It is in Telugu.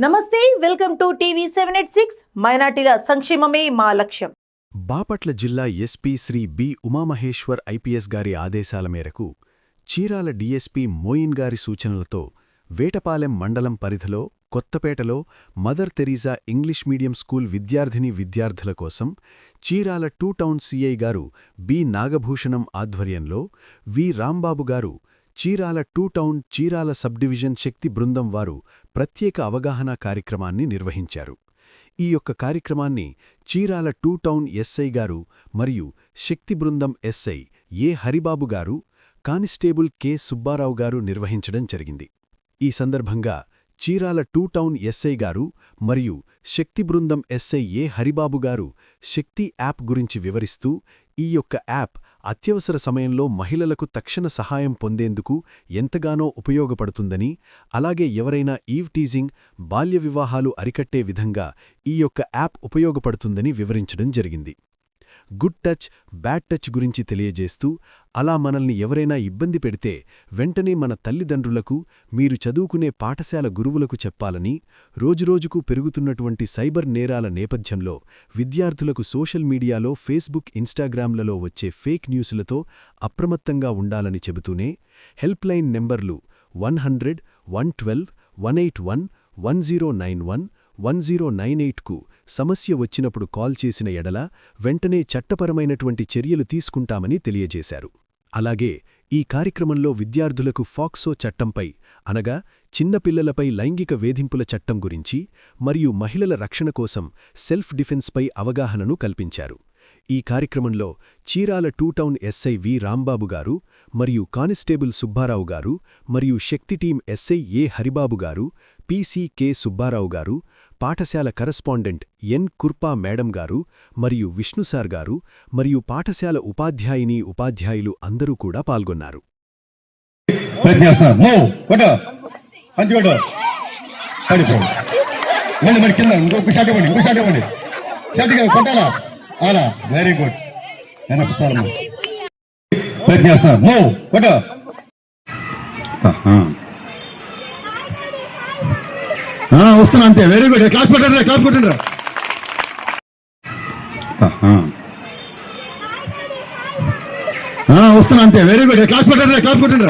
నమస్తే, వెల్కమ్ టు టీవీ 786. మైనార్టీల సంక్షేమమే మా లక్ష్యం. బాపట్ల జిల్లా SP Shri B Umamaheswar IPS గారి ఆదేశాల మేరకు చీరాల డీఎస్పీ మోయిన్ గారి సూచనలతో వేటపాలెం మండలం పరిధిలో కొత్తపేటలో Mother Teresa English medium school విద్యార్థుల కోసం చీరాల 2 టౌన్ సీఐ గారు బి నాగభూషణం ఆధ్వర్యంలో వి రాంబాబు గారు Chirala 2 town Chirala sub division Shakti బృందం వారు ప్రత్యేక అవగాహన కార్యక్రమాన్ని నిర్వహించారు. ఈ యొక్క కార్యక్రమాన్ని చీరాల 2 టౌన్ ఎస్ఐ గారు మరియు శక్తి బృందం ఎస్ఐ ఏ హరిబాబు గారు, కానిస్టేబుల్ కె సుబ్బారావు గారు నిర్వహించడం జరిగింది. ఈ సందర్భంగా చీరాల 2 టౌన్ ఎస్ఐ గారు మరియు శక్తి బృందం ఎస్ఐ ఏ హరిబాబు గారు శక్తి యాప్ గురించి వివరిస్తూ, ఈ యొక్క యాప్ అత్యవసర సమయంలో మహిళలకు తక్షణ సహాయం పొందేందుకు ఎంతగానో ఉపయోగపడుతుందని, అలాగే ఎవరైనా ఈవ్ టీజింగ్, బాల్య వివాహాలు అరికట్టే విధంగా ఈ యొక్క యాప్ ఉపయోగపడుతుందని వివరించడం జరిగింది. గుడ్ టచ్, బ్యాడ్ టచ్ గురించి తెలియజేస్తూ, అలా మనల్ని ఎవరైనా ఇబ్బంది పెడితే వెంటనే మన తల్లిదండ్రులకు, మీరు చదువుకునే పాఠశాల గురువులకు చెప్పాలని, రోజురోజుకు పెరుగుతున్నటువంటి సైబర్ నేరాల నేపథ్యంలో విద్యార్థులకు సోషల్ మీడియాలో ఫేస్బుక్, ఇన్స్టాగ్రామ్లలో వచ్చే ఫేక్ న్యూస్లతో అప్రమత్తంగా ఉండాలని చెబుతూనే హెల్ప్లైన్ నెంబర్లు 100, 112, 181, 1091, 1098కు సమస్య వచ్చినప్పుడు కాల్ చేసిన ఎడల వెంటనే చట్టపరమైనటువంటి చర్యలు తీసుకుంటామని తెలియజేశారు. అలాగే ఈ కార్యక్రమంలో విద్యార్థులకు ఫాక్సో చట్టంపై, అనగా చిన్నపిల్లలపై లైంగిక వేధింపుల చట్టం గురించి మరియు మహిళల రక్షణ కోసం సెల్ఫ్ డిఫెన్స్పై అవగాహనను కల్పించారు. ఈ కార్యక్రమంలో చీరాల 2 టౌన్ ఎస్ఐ వి రాంబాబు గారు మరియు కానిస్టేబుల్ సుబ్బారావు గారు మరియు శక్తి టీం ఎస్ఐ ఏ హరిబాబు గారు, పీసీ కె సుబ్బారావు గారు, పాఠశాల కరస్పాండెంట్ ఎన్ కుర్పా మేడం గారు మరియు విష్ణుసార్ గారు మరియు పాఠశాల ఉపాధ్యాయులు అందరూ కూడా పాల్గొన్నారు. Very good. వస్తున్నా అంతే. Very good. క్లాస్ పెట్టండి. వస్తున్నా అంతే. Very good. క్లాస్ పెట్టండి.